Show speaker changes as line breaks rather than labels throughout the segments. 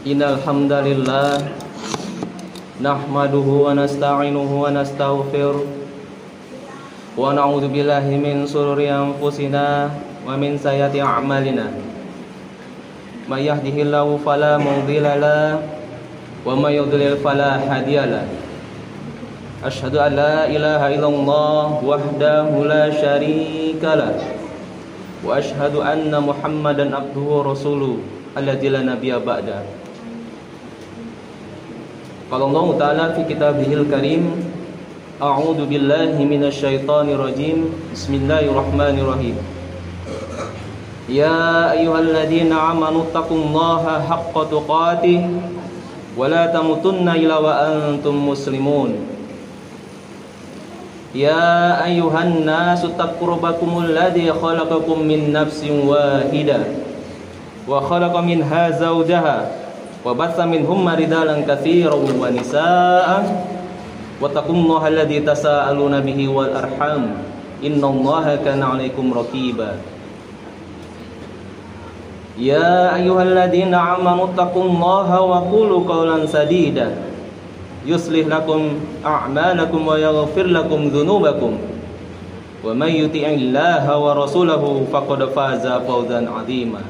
Innal hamdalillah nahmaduhu wa nasta'inuhu wa nastaghfiruh wa na'udzu billahi min shururi anfusina wa min sayyiati a'malina. May yahdihillahu fala mudilla lahu wa may yudlil fala hadiyalah. Asyhadu an la ilaha illallah wahdahu la syarikalah wa asyhadu anna Muhammadan abduhu wa rasuluh alladzi la nabiyya ba'da. Qala Allah Ta'ala fi kitabihil karim, a'udzu billahi minasyaitonir rajim. Bismillahirrahmanirrahim. Ya ayyuhalladzina amanu taqullaha haqqa tuqatih wa la tamutunna illa wa antum muslimun. Ya ayyuhan nasu taqu rabbakumul ladzi khalaqakum min nafsin wahidah wa khalaqa minha zawjaha wa batha minhumma rijalan katsiran wa nisaa wattaqullaha alladzi tasaaluna bihi wal arham innallaha kana 'alaikum raqiba. Ya ayyuhalladzina amanu taqullaha wa qulu qawlan sadida yuslih lakum a'malakum wa yaghfir lakum dhunubakum wa may yuti'illaha wa rasulahu faqad faza fawzan 'azima.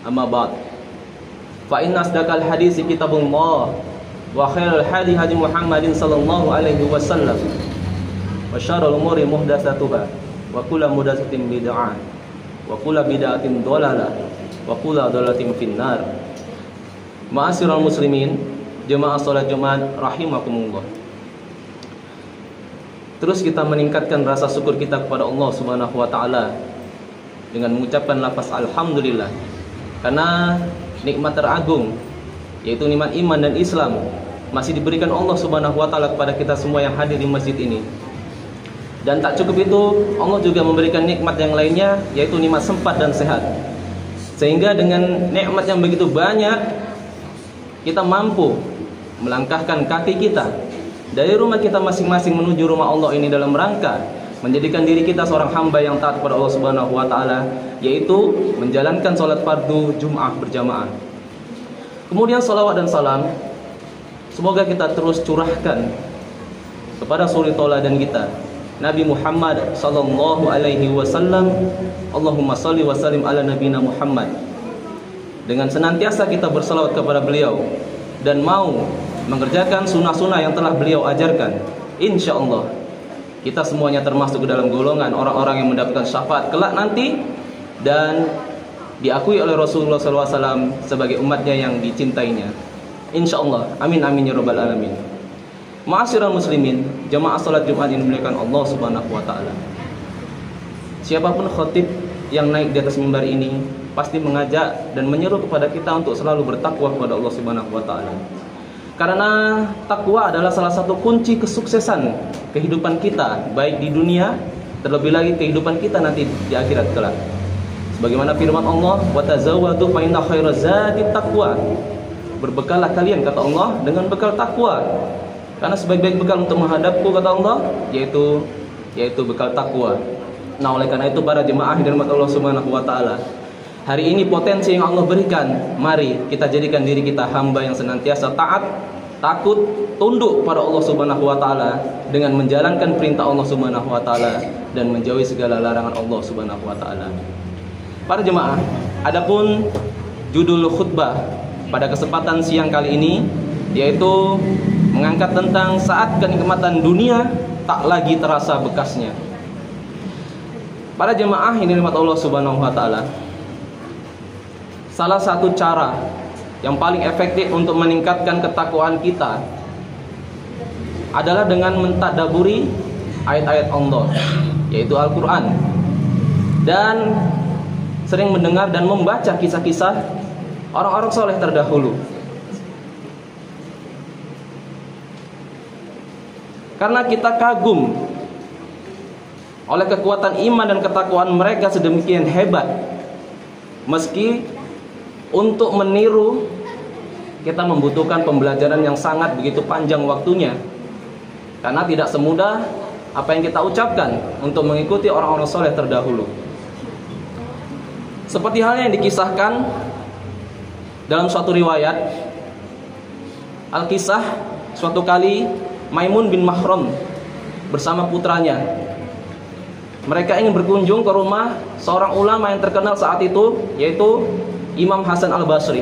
Amma ba'd. Fa inna asdaqal hadits kitabullah wa khairal hadi hadi Muhammadin sallallahu alaihi wasallam wa syarrul umuri muhdatsatuha wa kullu muhdatsatin bid'ah wa kullu bid'atin dhalalah wa kullu dhalalatin finnar. Ma'asyiral muslimin, jemaah salat Jumat rahimakumullah. Terus kita meningkatkan rasa syukur kita kepada Allah Subhanahu wa taala dengan mengucapkan lafaz alhamdulillah, karena nikmat teragung yaitu nikmat iman dan Islam masih diberikan Allah Subhanahu wa taala kepada kita semua yang hadir di masjid ini. Dan tak cukup itu, Allah juga memberikan nikmat yang lainnya yaitu nikmat sempat dan sehat. Sehingga dengan nikmat yang begitu banyak kita mampu melangkahkan kaki kita dari rumah kita masing-masing menuju rumah Allah ini dalam rangka menjadikan diri kita seorang hamba yang taat kepada Allah Subhanahu wa taala, yaitu menjalankan salat fardu Jumat berjamaah. Kemudian salawat dan salam semoga kita terus curahkan kepada suri tauladan kita Nabi Muhammad sallallahu alaihi wasallam. Allahumma shalli wa sallim ala nabiyina Muhammad. Dengan senantiasa kita bersalawat kepada beliau dan mau mengerjakan sunnah-sunnah yang telah beliau ajarkan, insyaallah kita semuanya termasuk ke dalam golongan orang-orang yang mendapatkan syafaat kelak nanti dan diakui oleh Rasulullah SAW sebagai umatnya yang dicintainya, insyaallah. Amin amin ya rabbal alamin. Ma'asyiral muslimin, jamaah salat Jumat yang dimuliakan Allah Subhanahu wa taala. Siapapun khatib yang naik di atas mimbar ini pasti mengajak dan menyeru kepada kita untuk selalu bertakwa kepada Allah Subhanahu wa taala. Karena takwa adalah salah satu kunci kesuksesan kehidupan kita, baik di dunia, terlebih lagi kehidupan kita nanti di akhirat kelak. Sebagaimana firman Allah, "Wa tazawwadu fa inna khairaz zadi taqwa." Berbekallah kalian, kata Allah, dengan bekal takwa. Karena sebaik-baik bekal untuk menghadapku, kata Allah, yaitu bekal takwa. Nah, oleh karena itu para jemaah yang dirahmati Allah Subhanahu wa taala, hari ini potensi yang Allah berikan, mari kita jadikan diri kita hamba yang senantiasa taat, takut, tunduk pada Allah Subhanahu wa taala dengan menjalankan perintah Allah Subhanahu wa taala dan menjauhi segala larangan Allah Subhanahu wa taala. Para jemaah, adapun judul khutbah pada kesempatan siang kali ini yaitu mengangkat tentang saat kenikmatan dunia tak lagi terasa bekasnya. Para jemaah yang dirahmati Allah Subhanahu wa taala, salah satu cara yang paling efektif untuk meningkatkan ketakwaan kita adalah dengan mentadaburi ayat-ayat Allah, yaitu Al-Quran, dan sering mendengar dan membaca kisah-kisah orang-orang soleh terdahulu. Karena kita kagum oleh kekuatan iman dan ketakwaan mereka sedemikian hebat. Meski untuk meniru kita membutuhkan pembelajaran yang sangat begitu panjang waktunya, karena tidak semudah apa yang kita ucapkan untuk mengikuti orang-orang soleh terdahulu. Seperti halnya yang dikisahkan Dalam suatu riwayat Al-Kisah, suatu kali Maimun bin Mahron bersama putranya, mereka ingin berkunjung ke rumah seorang ulama yang terkenal saat itu, yaitu Imam Hasan Al-Basri.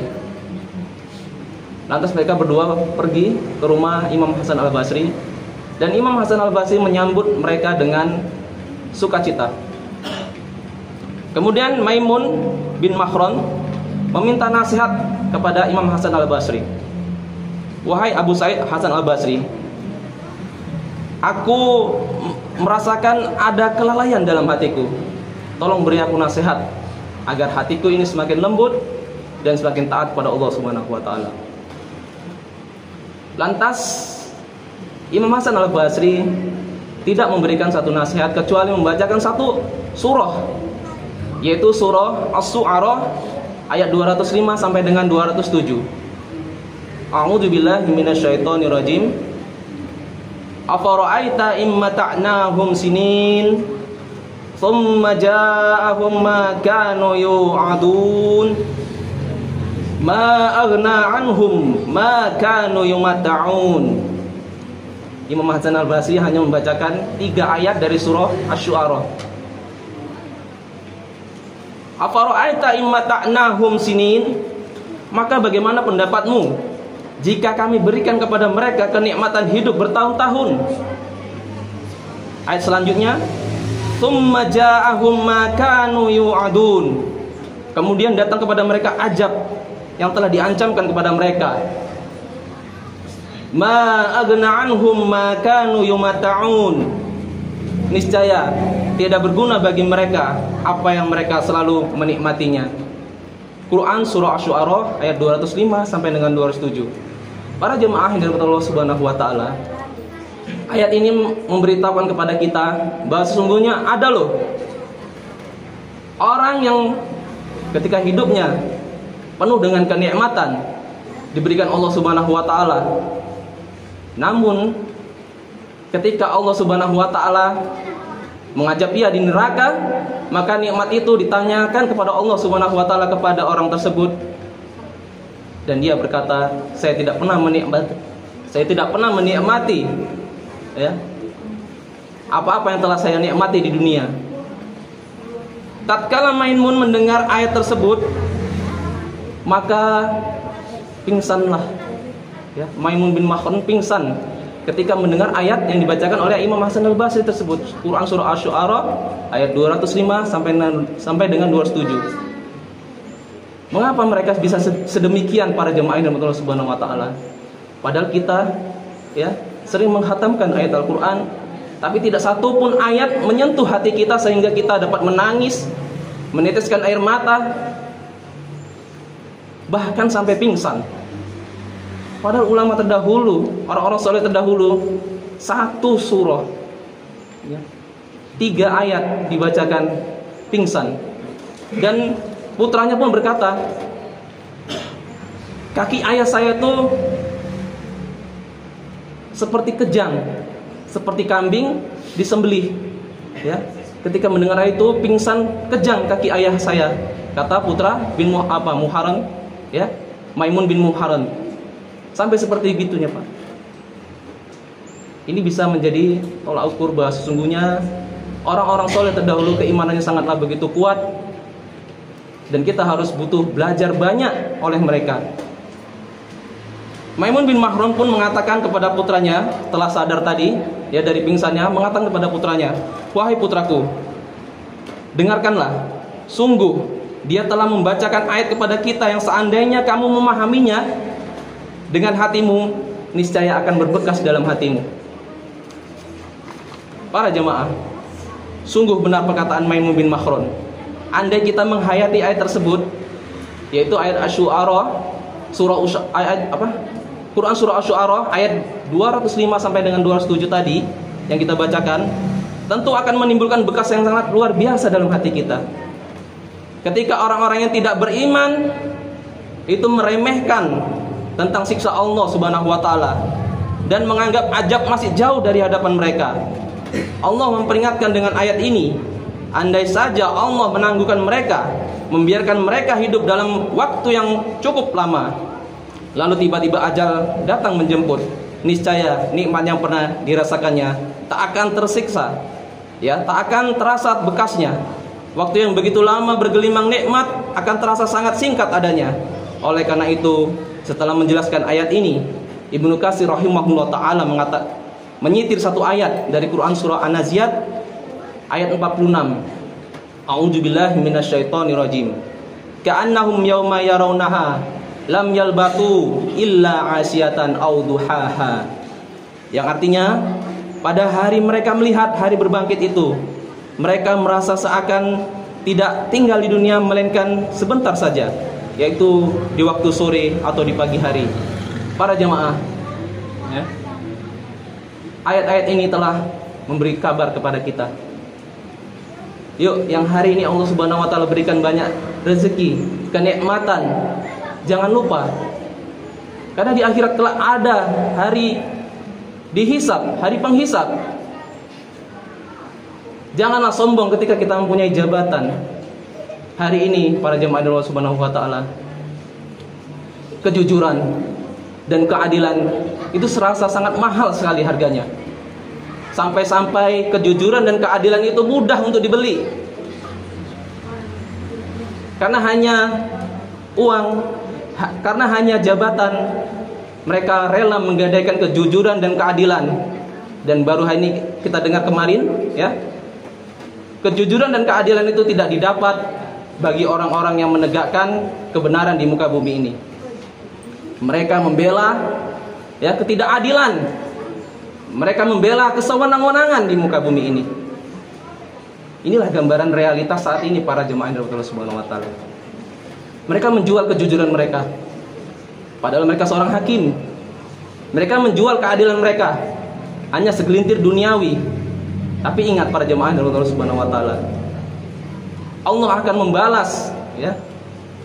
Lantas mereka berdua pergi ke rumah Imam Hasan Al-Basri, dan Imam Hasan Al-Basri menyambut mereka dengan sukacita. Kemudian Maimun bin Mahron meminta nasihat kepada Imam Hasan Al-Basri. Wahai Abu Sa'id Hasan Al-Basri, aku merasakan ada kelalaian dalam hatiku. Tolong beri aku nasihat agar hatiku ini semakin lembut dan semakin taat pada Allah Subhanahu wa taala. Lantas Imam Hasan Al-Basri tidak memberikan satu nasihat kecuali membacakan satu surah, yaitu surah Asy-Syu'ara ayat 205 sampai dengan 207. A'udzubillahi minasyaitonirrajim. Afara'aita immata'nahum sinin thumma ja'ahum ma kanu yu'adun ma aghna anhum ma kanu yumatta'un. Imam Hasan Al-Basri hanya membacakan 3 ayat dari surah Asy-Syu'ara. Afara'aita immata'nahum sinin, maka bagaimana pendapatmu jika kami berikan kepada mereka kenikmatan hidup bertahun-tahun? Ayat selanjutnya, tsumma ja'ahum ma kanu yu'adun, kemudian datang kepada mereka ajab yang telah diancamkan kepada mereka. Ma aghna anhum ma kanu yumatta'un, niscaya tidak berguna bagi mereka apa yang mereka selalu menikmatinya. Quran surah Asy-Syu'ara ayat 205 sampai dengan 207. Para jemaah yang dirahmati Allah Subhanahu wa taala, ayat ini memberitahukan kepada kita bahwa sesungguhnya ada loh orang yang ketika hidupnya penuh dengan kenikmatan diberikan Allah Subhanahu wa taala, namun ketika Allah Subhanahu wa taala mengajak dia di neraka, maka nikmat itu ditanyakan kepada Allah Subhanahu wa taala kepada orang tersebut, dan dia berkata, saya tidak pernah menikmati ya apa-apa yang telah saya nikmati di dunia. Tatkala Maimun mendengar ayat tersebut, maka pingsanlah ya, Maimun bin Mahron pingsan ketika mendengar ayat yang dibacakan oleh Imam Hasan Al-Basri tersebut, Quran surah Asy-Syu'ara ayat 205 sampai dengan 207. Mengapa mereka bisa sedemikian para jemaah yang Allah Subhanahu wa taala? Padahal kita ya sering menghatamkan ayat Al-Qur'an, tapi tidak satu pun ayat menyentuh hati kita sehingga kita dapat menangis, meneteskan air mata, bahkan sampai pingsan. Padahal ulama terdahulu, orang-orang soleh terdahulu, satu surah ya, 3 ayat dibacakan pingsan. Dan putranya pun berkata, kaki ayah saya tuh seperti kejang, seperti kambing disembelih ya. Ketika mendengar itu pingsan, kejang kaki ayah saya, kata putra bin Muharram ya, Maimun bin Muharram. Sampai seperti gitunya Pak. Ini bisa menjadi tolak ukur bahwa sesungguhnya orang-orang soleh terdahulu keimanannya sangatlah begitu kuat, dan kita harus butuh belajar banyak oleh mereka. Maimun bin Mahron pun mengatakan kepada putranya, telah sadar tadi ya dari pingsannya, mengatakan kepada putranya, wahai putraku, dengarkanlah, sungguh dia telah membacakan ayat kepada kita yang seandainya kamu memahaminya dengan hatimu, niscaya akan berbekas dalam hatimu. Para jemaah, sungguh benar perkataan Maimun bin Mahron. Andai kita menghayati ayat tersebut, yaitu ayat Asy-Syu'ara Quran surah Asy-Syu'ara ayat 205 sampai dengan 207 tadi yang kita bacakan, tentu akan menimbulkan bekas yang sangat luar biasa dalam hati kita. Ketika orang-orang yang tidak beriman itu meremehkan tentang siksa Allah Subhanahu wa taala dan menganggap azab masih jauh dari hadapan mereka, Allah memperingatkan dengan ayat ini, andai saja Allah menangguhkan mereka membiarkan mereka hidup dalam waktu yang cukup lama, lalu tiba-tiba ajal datang menjemput, niscaya nikmat yang pernah dirasakannya tak akan tersiksa, ya, tak akan terasa bekasnya. Waktu yang begitu lama bergelimang nikmat akan terasa sangat singkat adanya. Oleh karena itu, setelah menjelaskan ayat ini, Ibnu Katsir rahimahullah taala menyitir satu ayat dari Quran surah An-Nazi'at ayat 46. A'udzubillahi minasyaitonirrajim. Ka'annahum yauma yarawnaha lam yalbatu illa 'asiyatan aw duhaha. Yang artinya, pada hari mereka melihat hari berbangkit itu, mereka merasa seakan tidak tinggal di dunia melainkan sebentar saja, yaitu di waktu sore atau di pagi hari. Para jamaah, ya, ayat-ayat ini telah memberi kabar kepada kita. Yuk, yang hari ini Allah Subhanahu wa taala berikan banyak rezeki, kenikmatan, jangan lupa, karena di akhirat kelak ada hari dihisab, hari penghisab. Janganlah sombong ketika kita mempunyai jabatan. Hari ini para jemaah Allah Subhanahu wa taala, kejujuran dan keadilan itu serasa sangat mahal sekali harganya. Sampai-sampai kejujuran dan keadilan itu mudah untuk dibeli. Karena hanya uang, karena hanya jabatan, mereka rela menggadaikan kejujuran dan keadilan. Dan baru hari ini kita dengar kemarin, ya, kejujuran dan keadilan itu tidak didapat bagi orang-orang yang menegakkan kebenaran di muka bumi ini. Mereka membela, ya, ketidakadilan. Mereka membela kesewenang-wenangan di muka bumi ini. Inilah gambaran realitas saat ini para jemaah Allah Subhanahu wa taala. Mereka menjual kejujuran mereka, padahal mereka seorang hakim. Mereka menjual keadilan mereka hanya segelintir duniawi. Tapi ingat para jemaah Allah Subhanahu wa taala, Allah akan membalas, ya,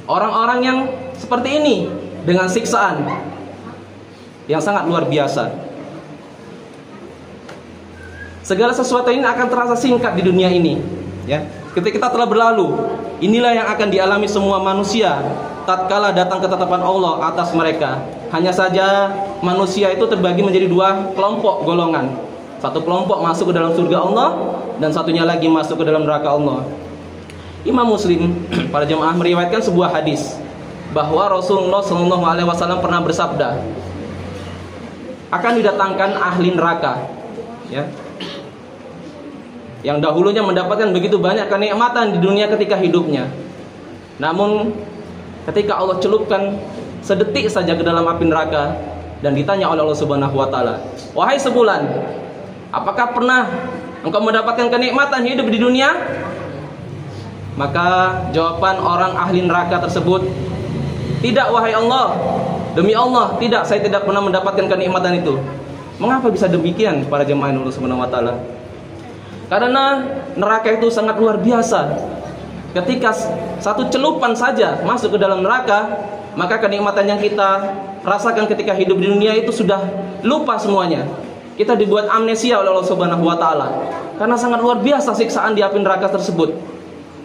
orang-orang yang seperti ini dengan siksaan yang sangat luar biasa. Segala sesuatu ini akan terasa singkat di dunia ini, ya. Ketika kita telah berlalu, inilah yang akan dialami semua manusia tatkala datang ketetapan Allah atas mereka. Hanya saja manusia itu terbagi menjadi dua kelompok golongan. Satu kelompok masuk ke dalam surga Allah, dan satunya lagi masuk ke dalam neraka Allah. Imam Muslim para jemaah meriwayatkan sebuah hadis bahwa Rasulullah SAW pernah bersabda, akan didatangkan ahli neraka, ya, yang dahulunya mendapatkan begitu banyak kenikmatan di dunia ketika hidupnya. Namun ketika Allah celupkan sedetik saja ke dalam api neraka dan ditanya oleh Allah Subhanahu wa taala, "Wahai sebulan, apakah pernah engkau mendapatkan kenikmatan hidup di dunia?" Maka jawaban orang ahli neraka tersebut, "Tidak wahai Allah, demi Allah, tidak, saya tidak pernah mendapatkan kenikmatan itu." Mengapa bisa demikian para jemaah Allah Subhanahu wa taala? Karena neraka itu sangat luar biasa. Ketika satu celupan saja masuk ke dalam neraka, maka kenikmatan yang kita rasakan ketika hidup di dunia itu sudah lupa semuanya. Kita dibuat amnesia oleh Allah Subhanahu wa taala karena sangat luar biasa siksaan di api neraka tersebut.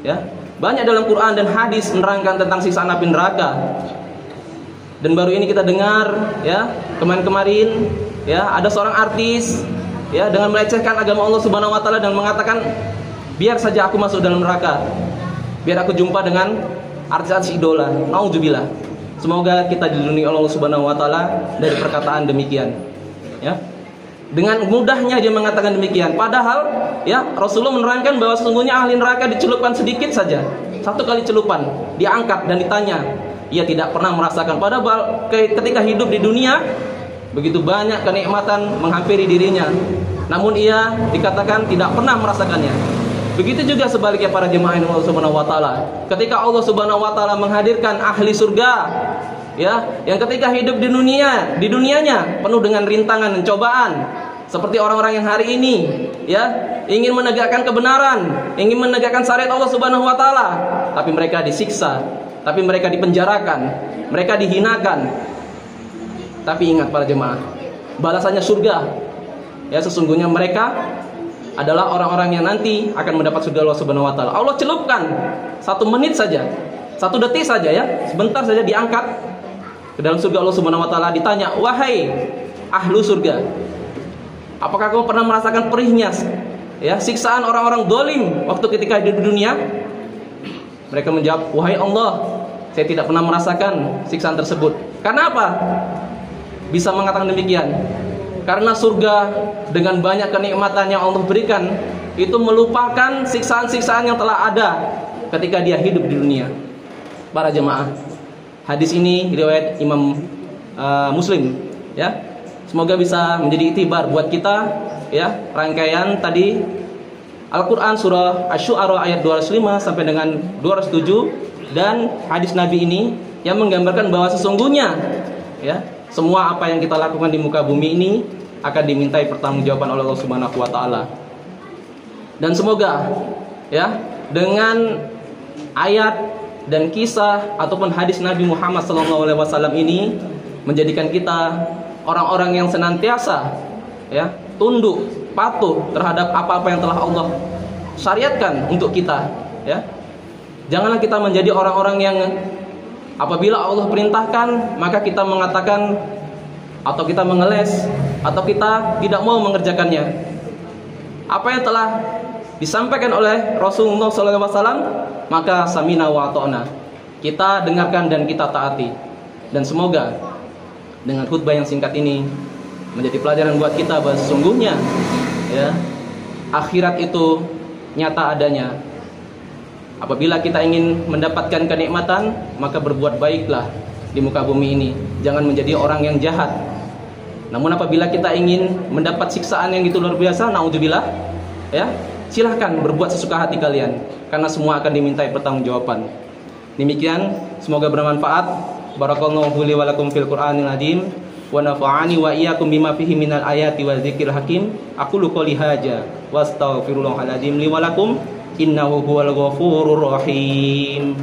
Ya, banyak dalam Quran dan hadis menerangkan tentang siksaan api neraka. Dan baru ini kita dengar, ya, kemarin-kemarin, ya, ada seorang artis, ya, dengan melecehkan agama Allah Subhanahu wa taala dan mengatakan, biar saja aku masuk dalam neraka, biar aku jumpa dengan artis-artis idola. Nauzubillah. Semoga kita dilindungi Allah Subhanahu wa taala dari perkataan demikian, ya. Dengan mudahnya dia mengatakan demikian, padahal, ya, Rasulullah menerangkan bahwa sesungguhnya ahli neraka dicelupkan sedikit saja, satu kali celupan, diangkat dan ditanya, ia tidak pernah merasakan. Padahal ketika hidup di dunia begitu banyak kenikmatan menghampiri dirinya, namun ia dikatakan tidak pernah merasakannya. Begitu juga sebaliknya para jemaah Allah Subhanahu wa taala. Ketika Allah Subhanahu wa taala menghadirkan ahli surga, ya, yang ketika hidup di dunianya penuh dengan rintangan dan cobaan, seperti orang-orang yang hari ini, ya, ingin menegakkan kebenaran, ingin menegakkan syariat Allah Subhanahu wa taala, tapi mereka disiksa, tapi mereka dipenjarakan, mereka dihinakan. Tapi ingat para jemaah, balasannya surga. Ya, sesungguhnya mereka adalah orang-orang yang nanti akan mendapat surga Allah Subhanahu wa taala. Allah celupkan 1 menit saja, 1 detik saja ya, sebentar saja diangkat ke dalam surga Allah Subhanahu wa taala, ditanya, "Wahai ahlu surga, apakah kamu pernah merasakan perihnya ya siksaan orang-orang dolim waktu ketika hidup di dunia?" Mereka menjawab, "Wahai Allah, saya tidak pernah merasakan siksaan tersebut." Karena apa? Bisa mengatakan demikian? Karena surga dengan banyak kenikmatan yang Allah berikan itu melupakan siksaan-siksaan yang telah ada ketika dia hidup di dunia. Para jemaah, hadis ini riwayat Imam Muslim ya. Semoga bisa menjadi iktibar buat kita ya. Rangkaian tadi Al-Qur'an surah Asy-Syu'ara ayat 205 sampai dengan 207 dan hadis Nabi ini yang menggambarkan bahwa sesungguhnya ya, semua apa yang kita lakukan di muka bumi ini akan dimintai pertanggungjawaban oleh Allah Subhanahu wa taala. Dan semoga ya, dengan ayat dan kisah ataupun hadis Nabi Muhammad SAW ini menjadikan kita orang-orang yang senantiasa ya, tunduk, patuh terhadap apa-apa yang telah Allah syariatkan untuk kita ya. Janganlah kita menjadi orang-orang yang apabila Allah perintahkan maka kita mengatakan atau kita mengeles atau kita tidak mau mengerjakannya. Apa yang telah disampaikan oleh Rasulullah SAW maka samina wa ata'na, kita dengarkan dan kita taati. Dan semoga dengan khutbah yang singkat ini menjadi pelajaran buat kita bahwa sesungguhnya ya, akhirat itu nyata adanya. Apabila kita ingin mendapatkan kenikmatan, maka berbuat baiklah di muka bumi ini. Jangan menjadi orang yang jahat. Namun apabila kita ingin mendapat siksaan yang gitu luar biasa, naudzubillah ya, silahkan berbuat sesuka hati kalian, karena semua akan dimintai pertanggungjawaban. Demikian, semoga bermanfaat. Barakallahu li wa lakum fil Qur'anil azim wa nafa'ani wa iyyakum bima fihi minal ayati wa dzikril hakim. Aqulu qouli hadza wa astaghfirullahal azim li wa lakum innahu huwal ghafurur rahim.